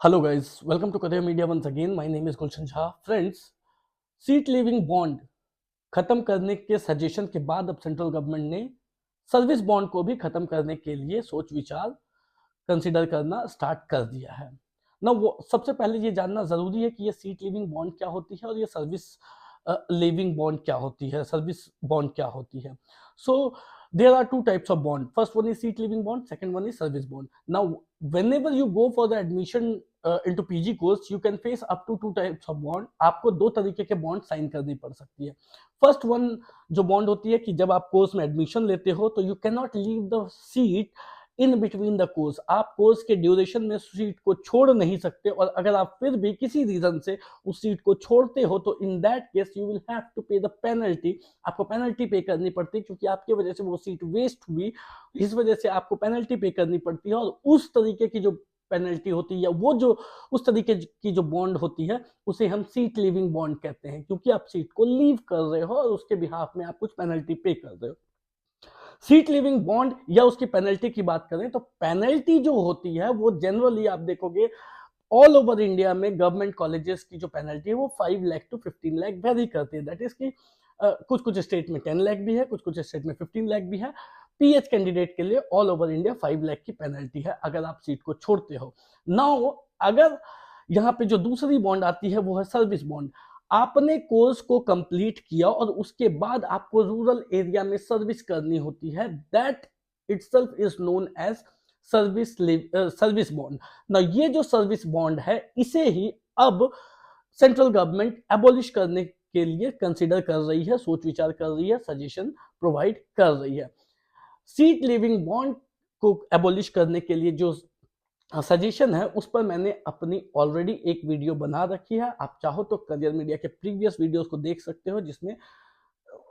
Hello guys, welcome to Kadar Media once again. My name is Gulshan Jha. Friends, seat leaving bond खत्म करने के suggestion के बाद अब सेंट्रल गवर्नमेंट ने सर्विस बॉन्ड को भी खत्म करने के लिए सोच विचार कंसिडर करना स्टार्ट कर दिया है ना। वो सबसे पहले ये जानना जरूरी है कि ये सीट लिविंग बॉन्ड क्या होती है और ये सर्विस लिविंग बॉन्ड क्या होती है, सर्विस बॉन्ड क्या होती है। सो there are two types of bond. First one is seat living bond, second one is service bond. Now whenever you go for the admission into PG course, you can face up to two types of bond. आपको दो तरीके के bond sign करनी पड़ सकती है। First one जो bond होती है कि जब आप कोर्स में एडमिशन लेते हो तो you can not leave the seat in between the course. आप कोर्स के ड्यूरेशन में सीट को छोड़ नहीं सकते, और अगर आप फिर भी किसी रीजन से उस सीट को छोड़ते हो तो in that case you will have to pay the penalty. आपको पेनल्टी पे करनी पड़ती है क्योंकि आपकी वजह से वो सीट वेस्ट हुई, इस वजह से आपको पेनल्टी पे करनी पड़ती है। और उस तरीके की जो पेनल्टी होती है या वो जो उस तरीके की जो बॉन्ड होती है उसे हम सीट लिविंग बॉन्ड कहते हैं, क्योंकि आप सीट को लीव कर रहे हो और उसके बिहाफ में आप कुछ पेनल्टी पे कर रहे हो। सीट लिविंग बॉन्ड या उसकी पेनल्टी की बात करें तो पेनल्टी जो होती है वो जनरली आप देखोगे ऑल ओवर इंडिया में गवर्नमेंट कॉलेजेस की जो पेनल्टी है वो 5 लाख टू 15 लाख वेरी करती है। दैट इज की कुछ कुछ स्टेट में 10 लाख भी है, कुछ कुछ स्टेट में 15 लाख भी है। पीएच कैंडिडेट के लिए ऑल ओवर इंडिया 5 लाख की पेनल्टी है अगर आप सीट को छोड़ते हो। नाउ अगर यहाँ पे जो दूसरी बॉन्ड आती है वो है सर्विस बॉन्ड। आपने कोर्स को कंप्लीट किया और उसके बाद आपको रूरल एरिया में सर्विस करनी होती है, that itself is known as service bond ना। ये जो सर्विस बॉन्ड है इसे ही अब सेंट्रल गवर्नमेंट एबॉलिश करने के लिए कंसिडर कर रही है, सोच विचार कर रही है, सजेशन प्रोवाइड कर रही है। सीट लिविंग बॉन्ड को एबॉलिश करने के लिए जो सजेशन है उस पर मैंने अपनी ऑलरेडी एक वीडियो बना रखी है। आप चाहो तो करियर मीडिया के प्रीवियस वीडियोस को देख सकते हो जिसमें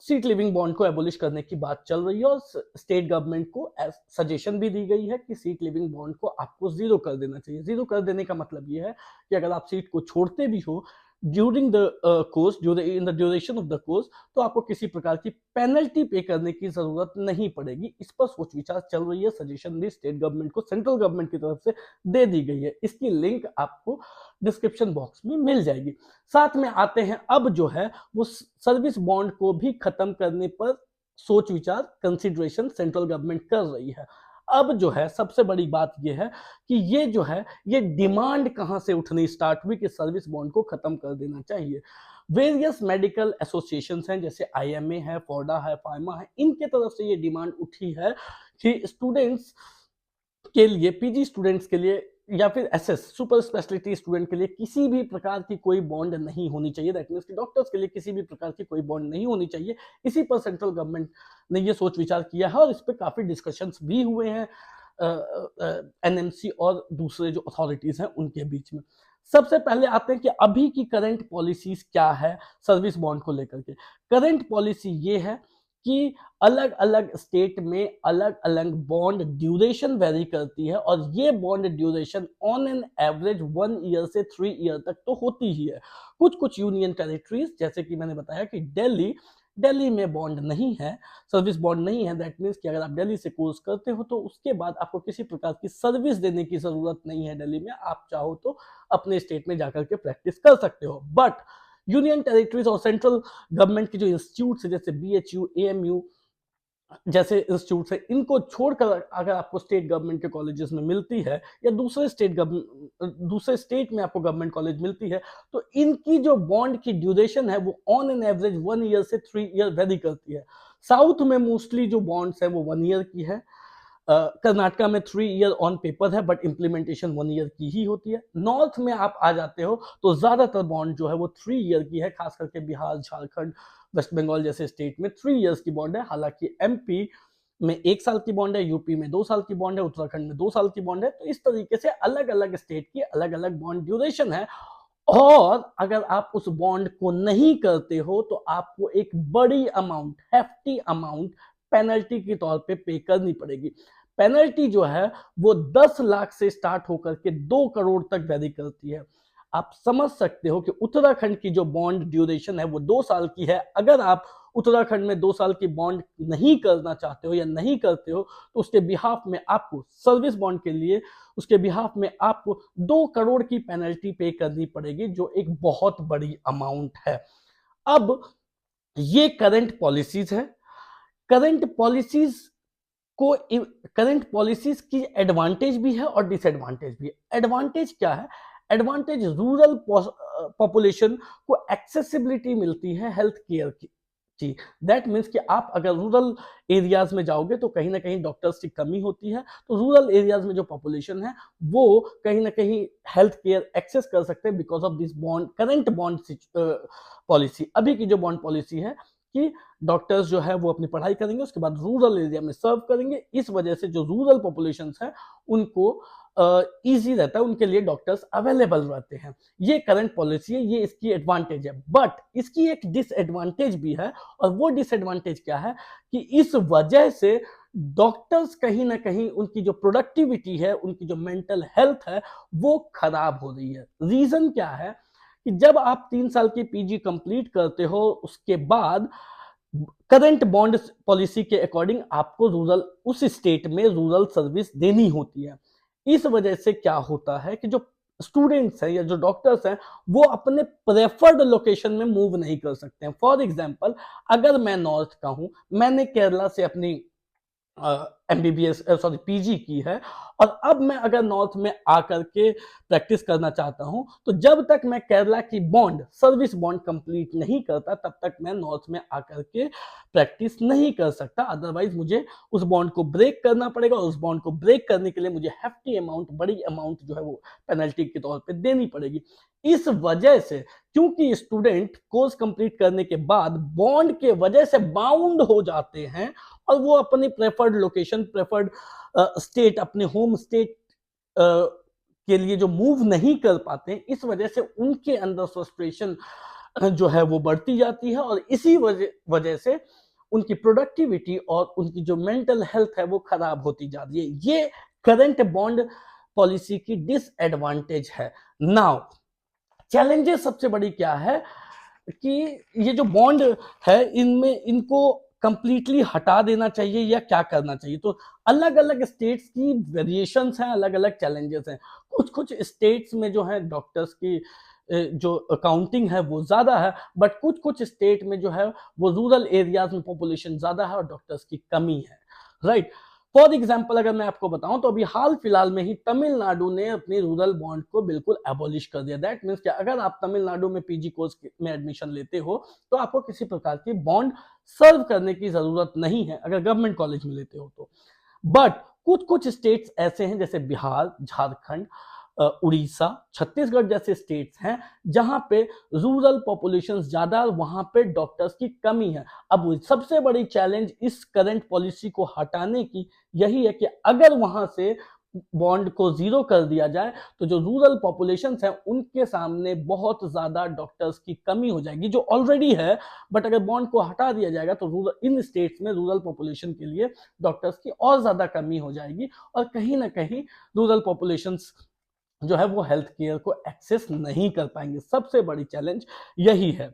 सीट लिविंग बॉन्ड को एबॉलिश करने की बात चल रही है और स्टेट गवर्नमेंट को सजेशन भी दी गई है कि सीट लिविंग बॉन्ड को आपको जीरो कर देना चाहिए। जीरो कर देने का मतलब ये है कि अगर आप सीट को छोड़ते भी हो during the course, in the duration of the course, तो आपको किसी प्रकार की पेनल्टी पे करने की जरूरत नहीं पड़ेगी। इस पर सोच विचार चल रही है, सजेशन भी स्टेट गवर्नमेंट को सेंट्रल गवर्नमेंट की तरफ से दे दी गई है। इसकी लिंक आपको डिस्क्रिप्शन बॉक्स में मिल जाएगी। साथ में आते हैं अब जो है वो सर्विस बॉन्ड को भी खत्म करने पर सोच विचार कंसिडरेशन सेंट्रल गवर्नमेंट कर रही है। अब जो है सबसे बड़ी बात यह है कि ये जो है ये डिमांड कहां से उठनी स्टार्ट हुई कि सर्विस बॉन्ड को खत्म कर देना चाहिए। वेरियस मेडिकल एसोसिएशंस हैं, जैसे आईएमए है, फोर्डा है, फार्मा है, इनके तरफ से ये डिमांड उठी है कि स्टूडेंट्स के लिए, पीजी स्टूडेंट्स के लिए या फिर एसएस सुपर स्पेशलिटी स्टूडेंट के लिए किसी भी प्रकार की कोई बॉन्ड नहीं होनी चाहिए। दैट मींस कि डॉक्टर्स के लिए किसी भी प्रकार की कोई बॉन्ड नहीं होनी चाहिए। इसी पर सेंट्रल गवर्नमेंट ने ये सोच विचार किया है और इस पर काफी डिस्कशंस भी हुए हैं एनएमसी और दूसरे जो अथॉरिटीज हैं उनके बीच में। सबसे पहले आते हैं कि अभी की करंट पॉलिसीज क्या है सर्विस बॉन्ड को लेकर के। करंट पॉलिसी ये है कि अलग अलग स्टेट में अलग अलग बॉन्ड ड्यूरेशन वेरी करती है और ये bond duration on an average 1 year से 3 ईयर तक तो होती ही है। कुछ कुछ यूनियन टेरिटरीज, जैसे कि मैंने बताया कि दिल्ली में बॉन्ड नहीं है, सर्विस बॉन्ड नहीं है। दैट मीन्स कि अगर आप दिल्ली से कोर्स करते हो तो उसके बाद आपको किसी प्रकार की सर्विस देने की जरूरत नहीं है दिल्ली में। आप चाहो तो अपने स्टेट में जाकर के प्रैक्टिस कर सकते हो। बट यूनियन टेरिटरीज और सेंट्रल गवर्नमेंट के जो इंस्टीट्यूट है जैसे बीएचयू, एएमयू जैसे इंस्टीट्यूट है, इनको छोड़कर अगर आपको स्टेट गवर्नमेंट के कॉलेजेस में मिलती है या दूसरे स्टेट में आपको गवर्नमेंट कॉलेज मिलती है तो इनकी जो बॉन्ड की ड्यूरेशन है वो ऑन एन एवरेज 1 ईयर से 3 ईयर वेरी करती है। साउथ में मोस्टली जो बॉन्ड्स है वो 1 ईयर की है। कर्नाटका में 3 ईयर ऑन पेपर है बट इंप्लीमेंटेशन 1 ईयर की ही होती है। नॉर्थ में आप आ जाते हो तो ज्यादातर बॉन्ड जो है वो 3 ईयर की है, खास करके बिहार, झारखंड, वेस्ट बंगाल जैसे स्टेट में 3 इयर्स की बॉन्ड है। हालांकि एमपी में 1 साल की बॉन्ड है, यूपी में 2 साल की बॉन्ड है, उत्तराखंड में 2 साल की बॉन्ड है। तो इस तरीके से अलग अलग स्टेट की अलग अलग बॉन्ड ड्यूरेशन है। और अगर आप उस बॉन्ड को नहीं करते हो तो आपको एक बड़ी अमाउंट, hefty अमाउंट पेनल्टी के तौर पे करनी पड़ेगी। पेनल्टी जो है वो 10 लाख से स्टार्ट होकर के 2 करोड़ तक वेरी करती है। आप समझ सकते हो कि उत्तराखंड की जो बॉन्ड ड्यूरेशन है वो 2 साल की है। अगर आप उत्तराखंड में 2 साल की बॉन्ड नहीं करना चाहते हो या नहीं करते हो, तो उसके बिहाफ में आपको सर्विस बॉन्ड के लिए उसके बिहाफ में आपको 2 करोड़ की पेनल्टी पे करनी पड़ेगी, जो एक बहुत बड़ी अमाउंट है। अब ये करंट पॉलिसीज है। करंट पॉलिसीज को करंट पॉलिसीज की एडवांटेज भी है और डिसएडवांटेज भी है। एडवांटेज क्या है? एडवांटेज रूरल पॉपुलेशन को एक्सेसिबिलिटी मिलती है हेल्थ केयर की। दैट मीन्स कि आप अगर रूरल एरियाज में जाओगे तो कहीं ना कहीं डॉक्टर्स की कमी होती है, तो रूरल एरियाज में जो पॉपुलेशन है वो कहीं ना कहीं हेल्थ केयर एक्सेस कर सकते हैं because of this bond current bond policy. अभी की जो बॉन्ड पॉलिसी है कि डॉक्टर्स जो है वो अपनी पढ़ाई करेंगे, उसके बाद रूरल एरिया में सर्व करेंगे। इस वजह से जो रूरल पॉपुलेशन है उनको इजी रहता है, उनके लिए डॉक्टर्स अवेलेबल रहते हैं। ये करंट पॉलिसी है, ये इसकी एडवांटेज है। बट इसकी एक डिसएडवांटेज भी है, और वो डिसएडवांटेज क्या है कि इस वजह से डॉक्टर्स कहीं ना कहीं उनकी जो प्रोडक्टिविटी है, उनकी जो मेंटल हेल्थ है वो खराब हो रही है। रीजन क्या है कि जब आप 3 साल की पीजी कंप्लीट करते हो, उसके बाद करंट बॉन्ड पॉलिसी के अकॉर्डिंग आपको रूरल उस स्टेट में रूरल सर्विस देनी होती है। इस वजह से क्या होता है कि जो स्टूडेंट्स हैं या जो डॉक्टर्स हैं वो अपने प्रेफर्ड लोकेशन में मूव नहीं कर सकते हैं। फॉर एग्जांपल, अगर मैं नॉर्थ का हूं, मैंने केरला से अपनी एमबीबीएस सॉरी पीजी की है, और अब मैं अगर नॉर्थ में आकर के प्रैक्टिस करना चाहता हूं, तो जब तक मैं केरला की बॉन्ड सर्विस बॉन्ड कंप्लीट नहीं करता तब तक मैं नॉर्थ में आकर के प्रैक्टिस नहीं कर सकता। अदरवाइज मुझे उस बॉन्ड को ब्रेक करना पड़ेगा, और उस बॉन्ड को ब्रेक करने के लिए मुझे हेफ्टी अमाउंट, बड़ी अमाउंट जो है वो पेनल्टी के तौर पे देनी पड़ेगी। इस वजह से क्योंकि स्टूडेंट कोर्स कंप्लीट करने के बाद बॉन्ड के वजह से बाउंड हो जाते हैं, और वो अपनी प्रेफर्ड लोकेशन, प्रेफर्ड स्टेट, अपने होम स्टेट के लिए जो मूव नहीं कर पाते हैं, इस वजह से उनके अंदर फ्रस्ट्रेशन जो है वो बढ़ती जाती है, और इसी वजह से उनकी प्रोडक्टिविटी और उनकी जो मेंटल हेल्थ है वो खराब होती जा रही है। ये करंट बॉन्ड पॉलिसी की डिसएडवांटेज है। नाउ चैलेंजेस सबसे बड़ी क्या है कि ये जो बॉन्ड है इनमें इनको कंप्लीटली हटा देना चाहिए या क्या करना चाहिए। तो अलग अलग स्टेट्स की वेरिएशंस हैं, अलग अलग चैलेंजेस हैं। कुछ कुछ स्टेट्स में जो है डॉक्टर्स की जो काउंटिंग है वो ज्यादा है, बट कुछ कुछ स्टेट में जो है वो रूरल एरियाज में पॉपुलेशन ज्यादा है और डॉक्टर्स की कमी है, राइट। फॉर एग्जाम्पल अगर मैं आपको बताऊं तो अभी हाल फिलहाल में ही तमिलनाडु ने अपनी रूरल बॉन्ड को बिल्कुल एबॉलिश कर दिया। दैट मीन्स कि अगर आप तमिलनाडु में पीजी कोर्स में एडमिशन लेते हो तो आपको किसी प्रकार की बॉन्ड सर्व करने की जरूरत नहीं है, अगर गवर्नमेंट कॉलेज में लेते हो तो। बट कुछ कुछ स्टेट्स ऐसे हैं जैसे बिहार, झारखंड, उड़ीसा, छत्तीसगढ़ जैसे स्टेट्स हैं जहां पे रूरल पॉपुलेशन ज्यादा, वहां पे डॉक्टर्स की कमी है। अब सबसे बड़ी चैलेंज इस करंट पॉलिसी को हटाने की यही है कि अगर वहां से बॉन्ड को जीरो कर दिया जाए तो जो रूरल पॉपुलेशन है उनके सामने बहुत ज्यादा डॉक्टर्स की कमी हो जाएगी, जो ऑलरेडी है। बट अगर बॉन्ड को हटा दिया जाएगा तो रूरल इन स्टेट्स में रूरल पॉपुलेशन के लिए डॉक्टर्स की और ज्यादा कमी हो जाएगी, और कहीं ना कहीं रूरल पॉपुलेशन जो है वो हेल्थ केयर को एक्सेस नहीं कर पाएंगे। सबसे बड़ी चैलेंज यही है,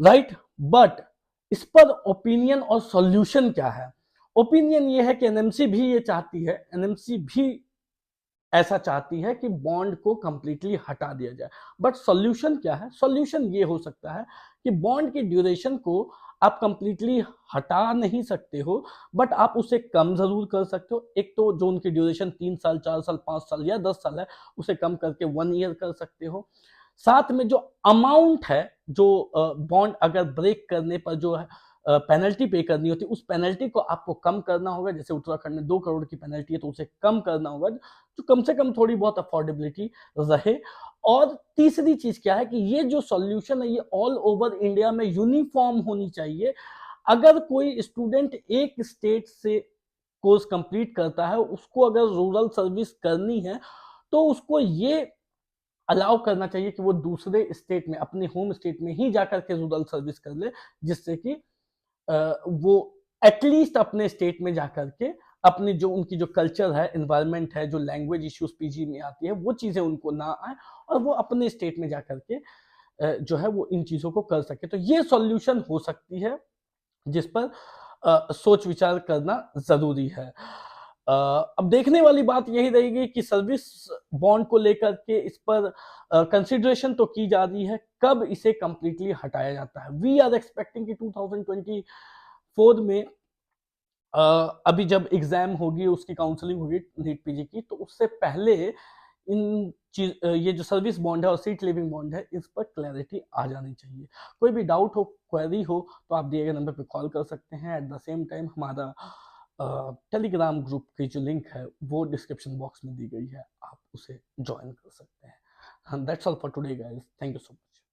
राइट। बट इस पर ओपिनियन और सॉल्यूशन क्या है? ओपिनियन ये है कि एनएमसी भी ये चाहती है, एनएमसी भी ऐसा चाहती है कि बॉन्ड को कंप्लीटली हटा दिया जाए। बट सॉल्यूशन क्या है? सॉल्यूशन ये हो सकता है कि बॉन्ड की ड्यूरेशन को आप कंप्लीटली हटा नहीं सकते हो, बट आप उसे कम जरूर कर सकते हो। एक तो जो उनकी ड्यूरेशन 3 साल, 4 साल, 5 साल या 10 साल है, उसे कम करके 1 ईयर कर सकते हो। साथ में जो अमाउंट है, जो बॉन्ड अगर ब्रेक करने पर जो है पेनल्टी पे करनी होती है, उस पेनल्टी को आपको कम करना होगा। जैसे उत्तराखंड में 2 करोड़ की पेनल्टी है तो उसे कम करना होगा, जो कम से कम थोड़ी बहुत अफोर्डेबिलिटी रहे। और तीसरी चीज क्या है कि ये जो सॉल्यूशन है ये ऑल ओवर इंडिया में यूनिफॉर्म होनी चाहिए। अगर कोई स्टूडेंट एक स्टेट से कोर्स कंप्लीट करता है, उसको अगर रूरल सर्विस करनी है तो उसको ये अलाउ करना चाहिए कि वो दूसरे स्टेट में, अपने होम स्टेट में ही जाकर के रूरल सर्विस कर ले, जिससे कि वो एटलीस्ट अपने स्टेट में जाकर के अपनी जो उनकी जो कल्चर है, एनवायरनमेंट है, जो लैंग्वेज इश्यूज पीजी में आती है, वो चीजें उनको ना आए, और वो अपने स्टेट में जाकर के जो है वो इन चीजों को कर सके। तो ये सॉल्यूशन हो सकती है जिस पर सोच विचार करना जरूरी है। अब देखने वाली बात यही रहेगी कि सर्विस बॉन्ड को लेकर के इस पर कंसिडरेशन तो की जा रही है, कब इसे कंप्लीटली हटाया जाता है। वी आर एक्सपेक्टिंग कि 2024 में अभी जब एग्जाम होगी, उसकी काउंसलिंग होगी नीट पीजी की, तो उससे पहले इन ये जो सर्विस बॉन्ड है और सीट लिविंग बॉन्ड है, इस पर क्लैरिटी आ जानी चाहिए। कोई भी डाउट हो, क्वेरी हो, तो आप दिए गए नंबर पे कॉल कर सकते हैं। एट द सेम टाइम हमारा टेलीग्राम ग्रुप की जो लिंक है वो डिस्क्रिप्शन बॉक्स में दी गई है, आप उसे ज्वाइन कर सकते हैं। That's all for today guys, thank you so much.